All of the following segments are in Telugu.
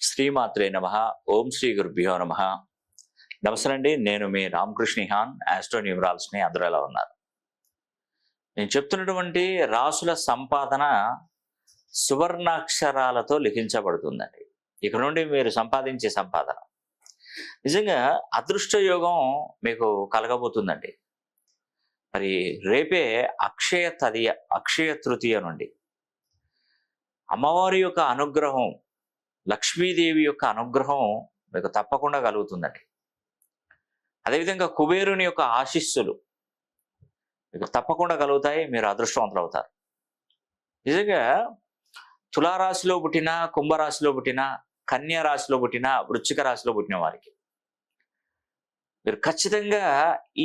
శ్రీమాత్రే నమః. ఓం శ్రీ గురుభ్యో నమః. నమస్తే అండి, నేను మీ రామకృష్ణిహాన్, ఆస్ట్రో న్యూమరాల్స్ని. అందరూ ఎలా ఉన్నారు? నేను చెప్తున్నటువంటి రాసుల సంపాదన సువర్ణాక్షరాలతో లిఖించబడుతుందండి. ఇక నుండి మీరు సంపాదించే సంపాదన నిజంగా అదృష్ట యోగం మీకు కలగబోతుందండి. మరి రేపే అక్షయ తృతీయ నుండి అమ్మవారి యొక్క అనుగ్రహం, లక్ష్మీదేవి యొక్క అనుగ్రహం మీకు తప్పకుండా కలుగుతుందండి. అదేవిధంగా కుబేరుని యొక్క ఆశీస్సులు మీకు తప్పకుండా కలుగుతాయి. మీరు అదృష్టవంతులు అవుతారు. నిజంగా తులారాశిలో పుట్టిన, కుంభరాశిలో పుట్టిన, కన్యా రాశిలో పుట్టిన, వృశ్చిక రాశిలో పుట్టిన వారికి మీరు ఖచ్చితంగా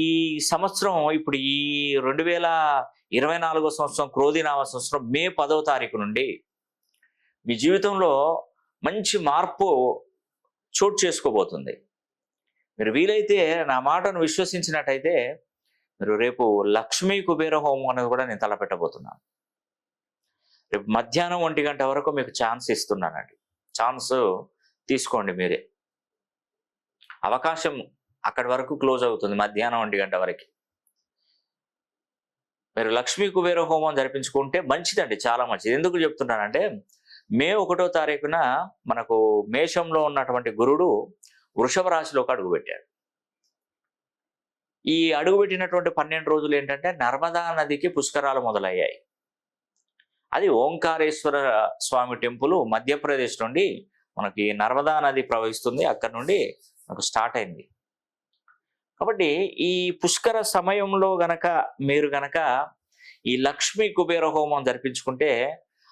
ఈ సంవత్సరం, ఇప్పుడు ఈ 2024 సంవత్సరం క్రోధినామ సంవత్సరం మే 10వ తారీఖు నుండి మీ జీవితంలో మంచి మార్పు చోటు చేసుకోబోతుంది. మీరు వీలైతే నా మాటను విశ్వసించినట్టయితే మీరు రేపు లక్ష్మీ కుబేర హోమం అనేది కూడా నేను తలపెట్టబోతున్నాను. రేపు మధ్యాహ్నం 1 గంట వరకు మీకు ఛాన్స్ ఇస్తున్నానండి. ఛాన్స్ తీసుకోండి మీరే. అవకాశం అక్కడి వరకు క్లోజ్ అవుతుంది, మధ్యాహ్నం 1 గంట వరకు. మీరు లక్ష్మీ కుబేర హోమం జరిపించుకుంటే మంచిదండి, చాలా మంచిది. ఎందుకు చెప్తున్నానంటే మే 1వ తారీఖున మనకు మేషంలో ఉన్నటువంటి గురుడు వృషభ రాశిలోకి అడుగుపెట్టాడు. ఈ అడుగుపెట్టినటువంటి 12 రోజులు ఏంటంటే నర్మదా నదికి పుష్కరాలు మొదలయ్యాయి. అది ఓంకారేశ్వర స్వామి టెంపుల్ మధ్యప్రదేశ్ నుండి మనకి నర్మదా నది ప్రవహిస్తుంది, అక్కడి నుండి మనకు స్టార్ట్ అయింది. కాబట్టి ఈ పుష్కర సమయంలో మీరు గనక ఈ లక్ష్మీ కుబేర హోమం జరిపించుకుంటే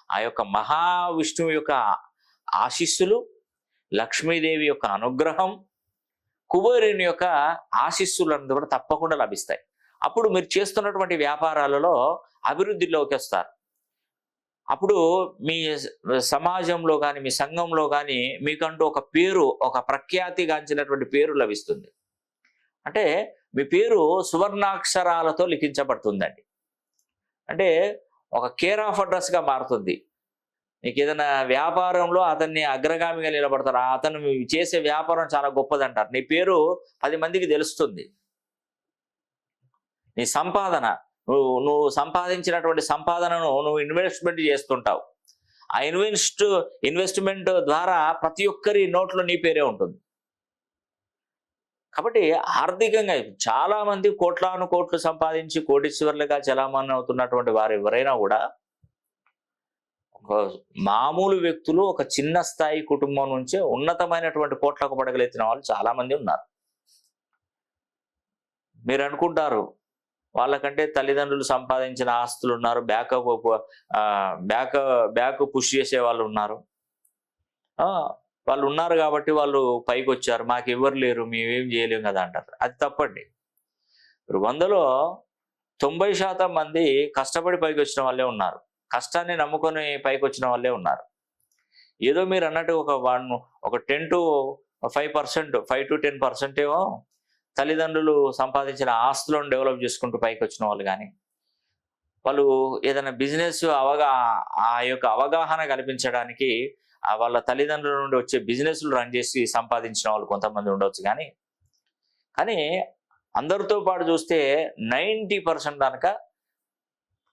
ఆ యొక్క మహావిష్ణువు యొక్క ఆశీస్సులు, లక్ష్మీదేవి యొక్క అనుగ్రహం, కుబేరుని యొక్క ఆశీస్సులు అన్నది కూడా తప్పకుండా లభిస్తాయి. అప్పుడు మీరు చేస్తున్నటువంటి వ్యాపారాలలో అభివృద్ధిలోకి వస్తారు. అప్పుడు మీ సమాజంలో కానీ, మీ సంఘంలో కానీ మీకంటూ ఒక పేరు, ఒక ప్రఖ్యాతిగాంచినటువంటి పేరు లభిస్తుంది. అంటే మీ పేరు సువర్ణాక్షరాలతో లిఖించబడుతుందండి. అంటే ఒక కేర్ ఆఫ్ అడ్రస్గా మారుతుంది. మీకు ఏదైనా వ్యాపారంలో అతన్ని అగ్రగామిగా నిలబడతారు, అతను చేసే వ్యాపారం చాలా గొప్పదంటారు. నీ పేరు 10 మందికి తెలుస్తుంది. నీ సంపాదన, నువ్వు సంపాదించినటువంటి సంపాదనను నువ్వు ఇన్వెస్ట్మెంట్ చేస్తుంటావు. ఆ ఇన్వెస్ట్మెంట్ ద్వారా ప్రతి ఒక్కరి నోట్లో నీ పేరే ఉంటుంది. కాబట్టి ఆర్థికంగా చాలా మంది కోట్లాను కోట్లు సంపాదించి కోటీశ్వర్లుగా చలామణి అవుతున్నటువంటి వారు ఎవరైనా కూడా ఒక మామూలు వ్యక్తులు, ఒక చిన్న స్థాయి కుటుంబం నుంచే ఉన్నతమైనటువంటి కోట్లకు పడగలెత్తిన వాళ్ళు చాలా మంది ఉన్నారు. మీరు అనుకుంటారు వాళ్ళకంటే తల్లిదండ్రులు సంపాదించిన ఆస్తులు ఉన్నారు, బ్యాక్ పుష్ చేసే వాళ్ళు ఉన్నారు, వాళ్ళు ఉన్నారు కాబట్టి వాళ్ళు పైకి వచ్చారు, మాకు ఎవరు లేరు, మేమేం చేయలేము కదా అంటారు. అది తప్పండి. 100లో 90% మంది కష్టపడి పైకి వచ్చిన వాళ్ళే ఉన్నారు, కష్టాన్ని నమ్ముకొని పైకి వచ్చిన వాళ్ళే ఉన్నారు. ఏదో మీరు అన్నట్టు ఒక 10 to 5%, 5 to 10% ఏమో తల్లిదండ్రులు సంపాదించిన ఆస్తులను డెవలప్ చేసుకుంటూ పైకి వచ్చిన వాళ్ళు, కానీ వాళ్ళు ఏదైనా బిజినెస్ ఆ యొక్క అవగాహన కల్పించడానికి వాళ్ళ తల్లిదండ్రుల నుండి వచ్చే బిజినెస్లు రన్ చేసి సంపాదించిన వాళ్ళు కొంతమంది ఉండవచ్చు. కానీ అందరితో పాటు చూస్తే 90% కనుక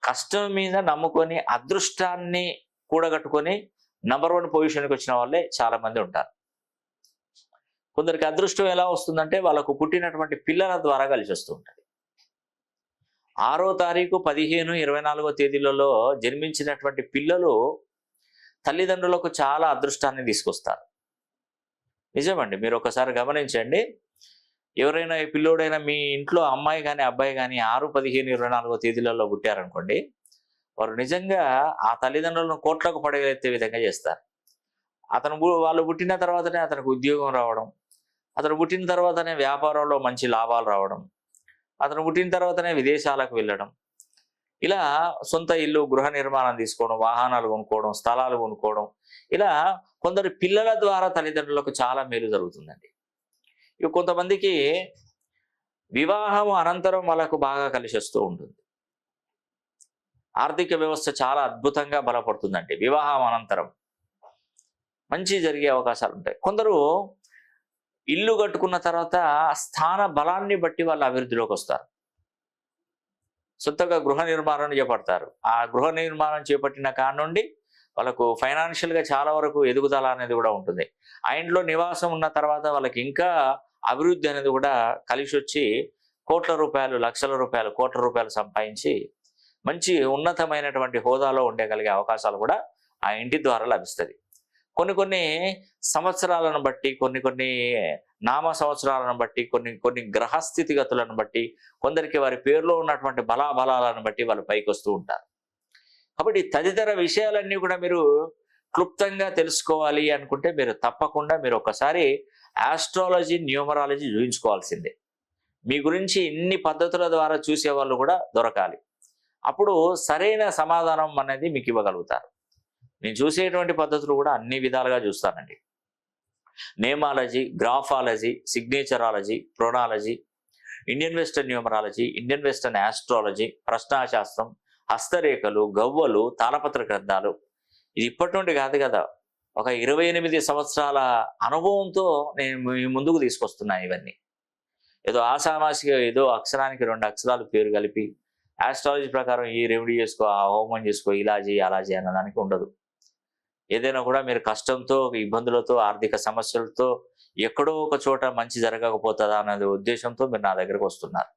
కష్టం మీద నమ్ముకొని అదృష్టాన్ని కూడగట్టుకొని నంబర్ 1 పొజిషన్కి వచ్చిన వాళ్ళే చాలా మంది ఉంటారు. కొందరికి అదృష్టం ఎలా వస్తుందంటే వాళ్ళకు పుట్టినటువంటి పిల్లల ద్వారా కలిసి వస్తూ ఉంటుంది. 6వ తారీఖు, 15, 24వ తేదీలలో జన్మించినటువంటి పిల్లలు తల్లిదండ్రులకు చాలా అదృష్టాన్ని తీసుకొస్తారు. నిజమండి, మీరు ఒకసారి గమనించండి. ఎవరైనా ఈ పిల్లోడైనా మీ ఇంట్లో అమ్మాయి కానీ అబ్బాయి కానీ 6, 15, 24వ తేదీలలో పుట్టారనుకోండి, వారు నిజంగా ఆ తల్లిదండ్రులను కోట్లకు పడగలెత్తే విధంగా చేస్తారు. వాళ్ళు పుట్టిన తర్వాతనే అతనికి ఉద్యోగం రావడం, అతను పుట్టిన తర్వాతనే వ్యాపారంలో మంచి లాభాలు రావడం, అతను పుట్టిన తర్వాతనే విదేశాలకు వెళ్ళడం, ఇలా సొంత ఇల్లు, గృహ నిర్మాణం తీసుకోవడం, వాహనాలు కొనుక్కోవడం, స్థలాలు కొనుక్కోవడం, ఇలా కొందరు పిల్లల ద్వారా తల్లిదండ్రులకు చాలా మేలు జరుగుతుందండి. ఇక కొంతమందికి వివాహం అనంతరం వాళ్ళకు బాగా కలిసి వస్తూ ఉంటుంది. ఆర్థిక వ్యవస్థ చాలా అద్భుతంగా బలపడుతుందండి వివాహం అనంతరం. మంచి జరిగే అవకాశాలు ఉంటాయి. కొందరు ఇల్లు కట్టుకున్న తర్వాత స్థాన బలాన్ని బట్టి వాళ్ళు అభివృద్ధిలోకి వస్తారు. సొంతగా గృహ నిర్మాణం చేపడతారు. ఆ గృహ నిర్మాణం చేపట్టిన కాడ నుండి వాళ్ళకు ఫైనాన్షియల్గా చాలా వరకు ఎదుగుదల అనేది కూడా ఉంటుంది. ఆ ఇంట్లో నివాసం ఉన్న తర్వాత వాళ్ళకి ఇంకా అభివృద్ధి అనేది కూడా కలిసి వచ్చి కోట్ల రూపాయలు, లక్షల రూపాయలు, కోట్ల రూపాయలు సంపాదించి మంచి ఉన్నతమైనటువంటి హోదాలో ఉండగలిగే అవకాశాలు కూడా ఆ ఇంటి ద్వారా లభిస్తుంది. కొన్ని సంవత్సరాలను బట్టి, కొన్ని నామ సంవత్సరాలను బట్టి, కొన్ని గ్రహస్థితిగతులను బట్టి, కొందరికి వారి పేరులో ఉన్నటువంటి బలాబలాలను బట్టి వాళ్ళు పైకి వస్తూ ఉంటారు. కాబట్టి తదితర విషయాలన్నీ కూడా మీరు క్లుప్తంగా తెలుసుకోవాలి అనుకుంటే మీరు తప్పకుండా ఒకసారి ఆస్ట్రాలజీ, న్యూమరాలజీ చూయించుకోవాల్సిందే. మీ గురించి ఇన్ని పద్ధతుల ద్వారా చూసే వాళ్ళు కూడా దొరకాలి. అప్పుడు సరైన సమాధానం అనేది మీకు ఇవ్వగలుగుతారు. నేను చూసేటువంటి పద్ధతులు కూడా అన్ని విధాలుగా చూస్తానండి. నేమాలజీ, గ్రాఫాలజీ, సిగ్నేచరాలజీ, ప్రోనాలజీ, Indian western numerology, Indian western astrology, ప్రశ్నాశాస్త్రం, హస్తరేఖలు, గవ్వలు, తాళపత్ర గ్రంథాలు. ఇది ఇప్పటి నుండి కాదు కదా, ఒక 28 సంవత్సరాల అనుభవంతో నేను మీ ముందుకు తీసుకొస్తున్నా. ఇవన్నీ ఏదో ఆషామాషిగా ఏదో అక్షరానికి 2 అక్షరాలు పేరు కలిపి ఆస్ట్రాలజీ ప్రకారం ఈ రెమెడీ చేసుకో, ఆ హోమం చేసుకో, ఇలా చేయి, అలా చేయి అనడానికి ఉండదు. ఏదైనా కూడా మీరు కష్టంతో, ఇబ్బందులతో, ఆర్థిక సమస్యలతో ఎక్కడో ఒక చోట మంచి జరగకపోతుందా అనే ఉద్దేశంతో మీరు నా దగ్గరకు వస్తున్నారు.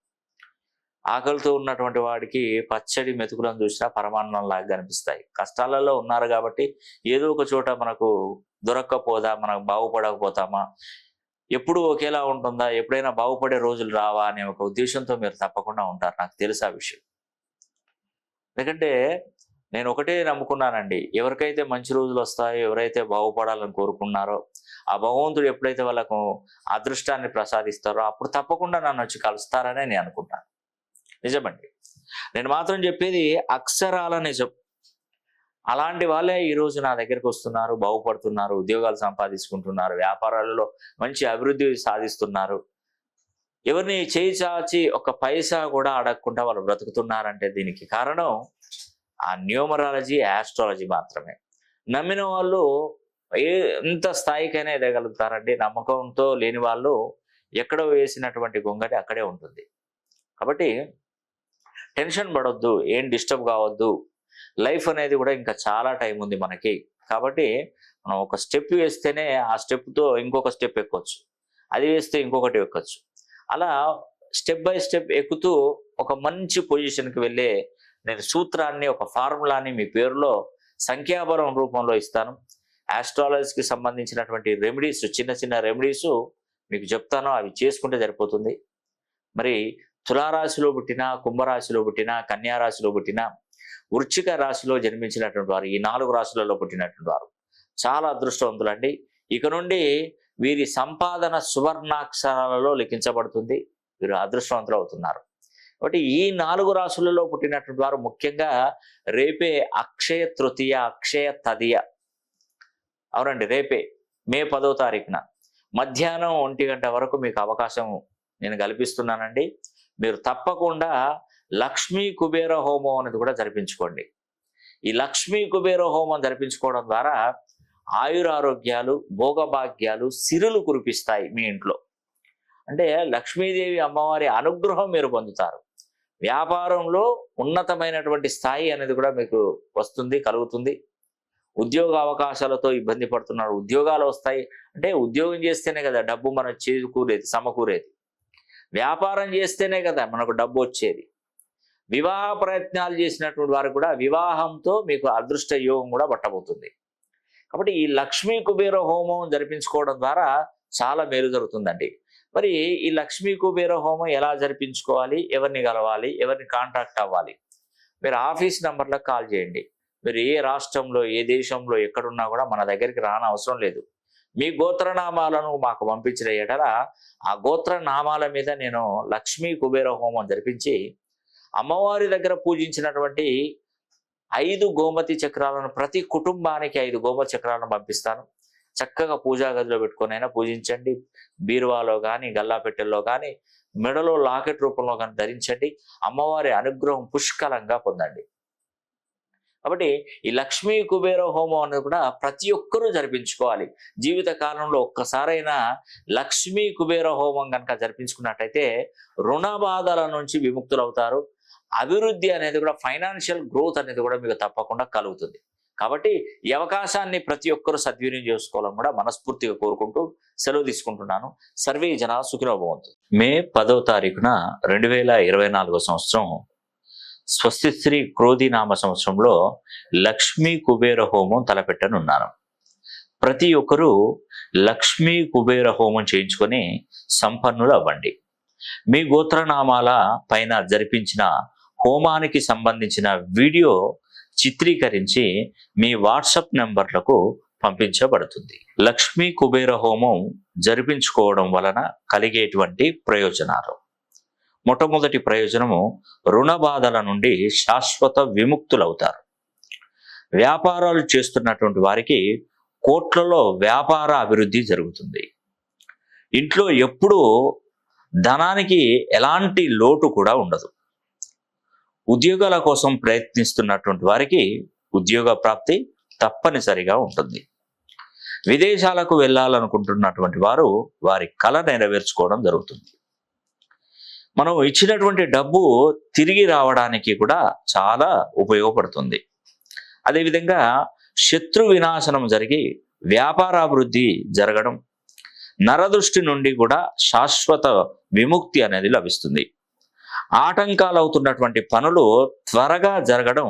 ఆకలితో ఉన్నటువంటి వాడికి పచ్చడి మెతుకులను చూసినా పరమాన్నం లాగా కనిపిస్తాయి. కష్టాలలో ఉన్నారు కాబట్టి ఏదో ఒక చోట మనకు దొరక్కపోదా, మనకు బాగుపడకపోతామా, ఎప్పుడు ఒకేలా ఉంటుందా, ఎప్పుడైనా బాగుపడే రోజులు రావా అనే ఒక ఉద్దేశంతో మీరు తప్పకుండా ఉంటారు. నాకు తెలుసు ఆ విషయం. ఎందుకంటే నేను ఒకటే నమ్ముకున్నానండి, ఎవరికైతే మంచి రోజులు వస్తాయో, ఎవరైతే బాగుపడాలని కోరుకున్నారో, ఆ భగవంతుడు ఎప్పుడైతే వాళ్ళకు అదృష్టాన్ని ప్రసాదిస్తారో అప్పుడు తప్పకుండా నన్ను వచ్చి కలుస్తారనే నేను అనుకుంటాను. నిజమండి. నేను మాత్రం చెప్పేది అక్షరాల నిజం. అలాంటి వాళ్ళే ఈరోజు నా దగ్గరికి వస్తున్నారు, బాగుపడుతున్నారు, ఉద్యోగాలు సంపాదించుకుంటున్నారు, వ్యాపారాలలో మంచి అభివృద్ధి సాధిస్తున్నారు. ఎవరిని చేయి చాచి ఒక పైసా కూడా అడగకుండా వాళ్ళు బ్రతుకుతున్నారంటే దీనికి కారణం ఆ న్యూమరాలజీ, ఆస్ట్రాలజీ మాత్రమే. నమ్మిన వాళ్ళు ఎంత స్థాయికైనా ఎదగలుగుతారండి. నమ్మకంతో లేని వాళ్ళు ఎక్కడ వేసినటువంటి గొంగటి అక్కడే ఉంటుంది. కాబట్టి టెన్షన్ పడొద్దు, ఏం డిస్టర్బ్ కావద్దు. లైఫ్ అనేది కూడా ఇంకా చాలా టైం ఉంది మనకి. కాబట్టి మనం ఒక స్టెప్ వేస్తేనే ఆ స్టెప్తో ఇంకొక స్టెప్ ఎక్కొచ్చు, అది వేస్తే ఇంకొకటి ఎక్కొచ్చు. అలా స్టెప్ బై స్టెప్ ఎక్కుతూ ఒక మంచి పొజిషన్కి వెళ్ళే నేను సూత్రాన్ని, ఒక ఫార్ములాని మీ పేరులో సంఖ్యాబలం రూపంలో ఇస్తాను. ఆస్ట్రాలజీకి సంబంధించినటువంటి రెమెడీస్, చిన్న రెమెడీస్ మీకు చెప్తాను. అవి చేసుకుంటే సరిపోతుంది. మరి తులారాశిలో పుట్టిన, కుంభరాశిలో పుట్టిన, కన్యారాశిలో పుట్టిన, వృశ్చిక రాశిలో జన్మించినటువంటి వారు, ఈ 4 రాశులలో పుట్టినటువంటి వారు చాలా అదృష్టవంతులండి. ఇక నుండి వీరి సంపాదన సువర్ణాక్షరాలలో లిఖించబడుతుంది. వీరు అదృష్టవంతులు అవుతున్నారు. కాబట్టి ఈ 4 రాశులలో పుట్టినటువంటి వారు ముఖ్యంగా రేపే అక్షయ తృతీయ, అక్షయ తదియ, అవునండి, రేపే మే 10వ తారీఖున మధ్యాహ్నం 1 గంట వరకు మీకు అవకాశం నేను కల్పిస్తున్నానండి. మీరు తప్పకుండా లక్ష్మీ కుబేర హోమం అనేది కూడా జరిపించుకోండి. ఈ లక్ష్మీ కుబేర హోమం జరిపించుకోవడం ద్వారా ఆయురారోగ్యాలు, భోగభాగ్యాలు, సిరులు కురిపిస్తాయి మీ ఇంట్లో. అంటే లక్ష్మీదేవి అమ్మవారి అనుగ్రహం మీరు పొందుతారు. వ్యాపారంలో ఉన్నతమైనటువంటి స్థాయి అనేది కూడా మీకు వస్తుంది, కలుగుతుంది. ఉద్యోగ అవకాశాలతో ఇబ్బంది పడుతున్నారు, ఉద్యోగాలు వస్తాయి. అంటే ఉద్యోగం చేస్తేనే కదా డబ్బు మనం చేకూరేది, సమకూరేది. వ్యాపారం చేస్తేనే కదా మనకు డబ్బు వచ్చేది. వివాహ ప్రయత్నాలు చేసినటువంటి వారు కూడా వివాహంతో మీకు అదృష్ట యోగం కూడా పట్టబోతుంది. కాబట్టి ఈ లక్ష్మీ కుబేర హోమం జరిపించుకోవడం ద్వారా చాలా మేలు జరుగుతుందండి. మరి ఈ లక్ష్మీ కుబేర హోమం ఎలా జరిపించుకోవాలి, ఎవరిని కలవాలి, ఎవరిని కాంటాక్ట్ అవ్వాలి? మీరు ఆఫీస్ నెంబర్లకు కాల్ చేయండి. మీరు ఏ రాష్ట్రంలో, ఏ దేశంలో ఎక్కడున్నా కూడా మన దగ్గరికి రానవసరం లేదు. మీ గోత్రనామాలను మాకు పంపించిన ఎడల ఆ గోత్రనామాల మీద నేను లక్ష్మీ కుబేర హోమం జరిపించి అమ్మవారి దగ్గర పూజించినటువంటి 5 గోమతి చక్రాలను, ప్రతి కుటుంబానికి 5 గోమతి చక్రాలను పంపిస్తాను. చక్కగా పూజా గదిలో పెట్టుకొని అయినా పూజించండి. బీరువాలో కానీ, గల్లాపెట్టెల్లో కానీ, మెడలో లాకెట్ రూపంలో కానీ ధరించండి. అమ్మవారి అనుగ్రహం పుష్కలంగా పొందండి. కాబట్టి ఈ లక్ష్మీ కుబేర హోమం అనేది కూడా ప్రతి ఒక్కరూ జరిపించుకోవాలి. జీవిత కాలంలో ఒక్కసారైనా లక్ష్మీ కుబేర హోమం కనుక జరిపించుకున్నట్టయితే రుణ బాధల నుంచి విముక్తులవుతారు. అభివృద్ధి అనేది కూడా, ఫైనాన్షియల్ గ్రోత్ అనేది కూడా మీకు తప్పకుండా కలుగుతుంది. కాబట్టి ఈ అవకాశాన్ని ప్రతి ఒక్కరూ సద్వినియోగం చేసుకోవాలని కూడా మనస్ఫూర్తిగా కోరుకుంటూ సెలవు తీసుకుంటున్నాను. సర్వే జన సుఖినో భవంతు. మే 10వ తారీఖున 2024 సంవత్సరం స్వస్తి శ్రీ క్రోధినామ సంవత్సరంలో లక్ష్మీ కుబేర హోమం తలపెట్టనున్నాను. ప్రతి ఒక్కరూ లక్ష్మీ కుబేర హోమం చేయించుకొని సంపన్నులు అవ్వండి. మీ గోత్రనామాల పైన జరిపించిన హోమానికి సంబంధించిన వీడియో చిత్రీకరించి మీ వాట్సాప్ నెంబర్లకు పంపించబడుతుంది. లక్ష్మీ కుబేర హోమం జరిపించుకోవడం వలన కలిగేటువంటి ప్రయోజనాలు: మొట్టమొదటి ప్రయోజనము, రుణ బాధల నుండి శాశ్వత విముక్తులవుతారు. వ్యాపారాలు చేస్తున్నటువంటి వారికి కోట్లలో వ్యాపార అభివృద్ధి జరుగుతుంది. ఇంట్లో ఎప్పుడూ ధనానికి ఎలాంటి లోటు కూడా ఉండదు. ఉద్యోగాల కోసం ప్రయత్నిస్తున్నటువంటి వారికి ఉద్యోగ ప్రాప్తి తప్పనిసరిగా ఉంటుంది. విదేశాలకు వెళ్ళాలనుకుంటున్నటువంటి వారు వారి కళ నెరవేర్చుకోవడం జరుగుతుంది. మనం ఇచ్చినటువంటి డబ్బు తిరిగి రావడానికి కూడా చాలా ఉపయోగపడుతుంది. అదేవిధంగా శత్రు వినాశనం జరిగి వ్యాపారాభివృద్ధి జరగడం, నరదృష్టి నుండి కూడా శాశ్వత విముక్తి అనేది లభిస్తుంది. ఆటంకాలు అవుతున్నటువంటి పనులు త్వరగా జరగడం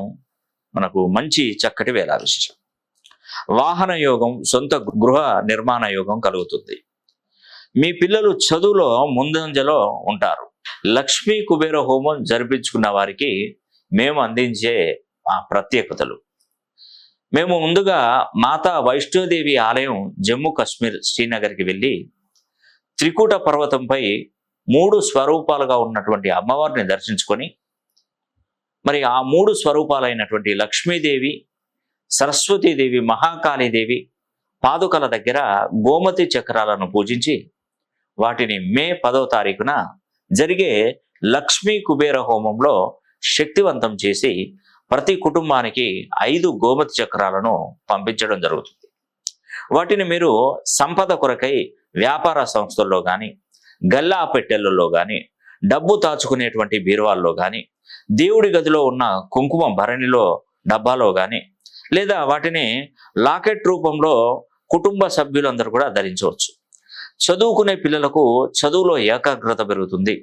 మనకు మంచి చక్కటి వేళ విశేషం. వాహన యోగం, సొంత గృహ నిర్మాణ యోగం కలుగుతుంది. మీ పిల్లలు చదువులో ముందంజలో ఉంటారు. లక్ష్మీ కుబేర హోమం జరిపించుకున్న వారికి మేము అందించే ప్రత్యేకతలు: మేము ముందుగా మాతా వైష్ణోదేవి ఆలయం జమ్మూ కాశ్మీర్ శ్రీనగర్కి వెళ్ళి త్రికూట పర్వతంపై 3 స్వరూపాలుగా ఉన్నటువంటి అమ్మవారిని దర్శించుకొని, మరి ఆ 3 స్వరూపాలైనటువంటి లక్ష్మీదేవి, సరస్వతీదేవి, మహాకాళీదేవి పాదుకల దగ్గర గోమతి చక్రాలను పూజించి వాటిని మే 10వ తారీఖున జరిగే లక్ష్మీ కుబేర హోమంలో శక్తివంతం చేసి ప్రతి కుటుంబానికి 5 గోమతి చక్రాలను పంపించడం జరుగుతుంది. వాటిని మీరు సంపద కొరకై వ్యాపార సంస్థల్లో కానీ, గల్లా పెట్టెలలో కానీ, డబ్బు దాచుకునేటువంటి బీరువాల్లో కానీ, దేవుడి గదిలో ఉన్న కుంకుమ భరణిలో డబ్బాలో కానీ, లేదా వాటిని లాకెట్ రూపంలో కుటుంబ సభ్యులందరూ కూడా ధరించవచ్చు. చదువుకునే పిల్లలకు చదువులో ఏకాగ్రత పెరుగుతుంది.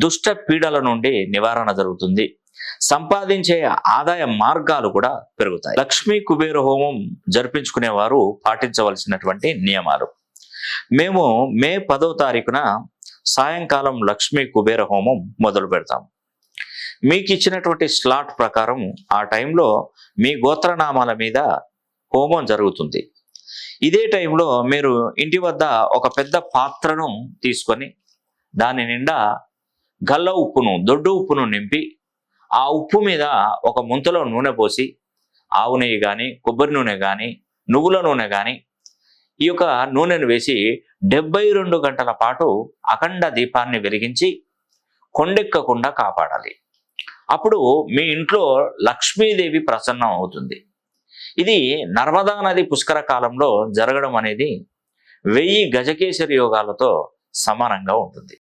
దుష్ట పీడల నుండి నివారణ జరుగుతుంది. సంపాదించే ఆదాయ మార్గాలు కూడా పెరుగుతాయి. లక్ష్మీ కుబేర హోమం జరిపించుకునే వారు పాటించవలసినటువంటి నియమాలు: మేము మే 10వ తారీఖున సాయంకాలం లక్ష్మీ కుబేర హోమం మొదలు పెడతాం. మీకు ఇచ్చినటువంటి స్లాట్ ప్రకారం ఆ టైంలో మీ గోత్రనామాల మీద హోమం జరుగుతుంది. ఇదే టైంలో మీరు ఇంటి వద్ద ఒక పెద్ద పాత్రను తీసుకొని దాని నిండా గల్ల ఉప్పును, దొడ్డు ఉప్పును నింపి, ఆ ఉప్పు మీద ఒక ముంతలో నూనె పోసి, ఆవు నెయ్యి కానీ, కొబ్బరి నూనె కానీ, నువ్వుల నూనె కానీ, ఈ యొక్క నూనెను వేసి 72 గంటల పాటు అఖండ దీపాన్ని వెలిగించి కొండెక్కకుండా కాపాడాలి. అప్పుడు మీ ఇంట్లో లక్ష్మీదేవి ప్రసన్నం అవుతుంది. ఇది నర్మదా నది పుష్కర కాలంలో జరగడం అనేది 1000 గజకేసరి యోగాలతో సమానంగా ఉంటుంది.